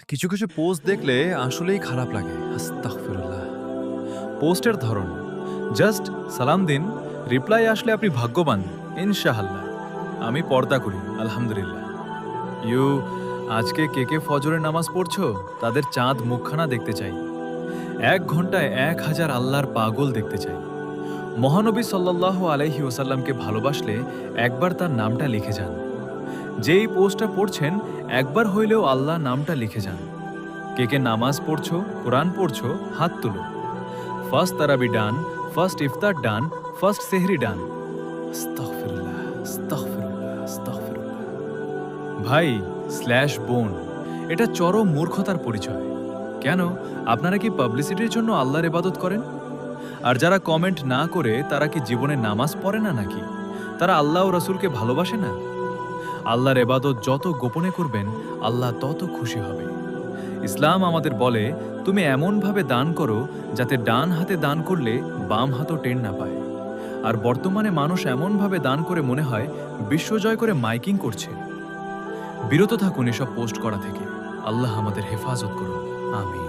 কিছু কিছু পোস্ট দেখলে আসলেই খারাপ লাগে। আস্তাগফিরুল্লাহ। পোস্টের ধরন জাস্ট সালাম দিন, রিপ্লাই আসলে আপনি ভাগ্যবান, ইনশাআল্লাহ। আমি পর্দা করি, আলহামদুলিল্লাহ। ইউ আজকে কে কে ফজরের নামাজ পড়ছো? তাদের চাঁদ মুখখানা দেখতে চাই। ১ ঘন্টায় ১,০০০ আল্লাহর পাগল দেখতে চাই। মহানবী সাল্লাল্লাহু আলাইহি ওয়াসাল্লামকে ভালোবাসলে একবার তার নামটা লিখে যান। যেই পোস্টটা পড়ছেন একবার হইলেও আল্লাহ নামটা লিখে যান। কে কে নামাজ পড়ছো, কোরআন পড়ছো, হাত তুলো। ফার্স্ট তারাবি ডান, ফার্স্ট ইফতার ডান, ফার্স্ট সেহরি ডান। আস্তাগফিরুল্লাহ, আস্তাগফিরুল্লাহ, আস্তাগফিরুল্লাহ। ভাই স্ল্যাশ বোন, এটা চরম মূর্খতার পরিচয়। কেন? আপনারা কি পাবলিসিটির জন্য আল্লাহর ইবাদত করেন? আর যারা কমেন্ট না করে তারা কি জীবনে নামাজ পড়ে না নাকি? তারা আল্লাহ ও রাসূলকে ভালোবাসে না? আল্লাহর ইবাদত যত গোপনে করবেন আল্লাহ তত খুশি হবে। ইসলাম আমাদের বলে তুমি এমনভাবে দান করো যাতে ডান হাতে দান করলে বাম হাতও টের না পায়। আর বর্তমানে মানুষ এমনভাবে দান করে মনে হয় বিশ্বজয় করে মাইকিং করছে। বিরত থাকুন এসব পোস্ট করা থেকে। আল্লাহ আমাদের হেফাজত করুন, আমিন।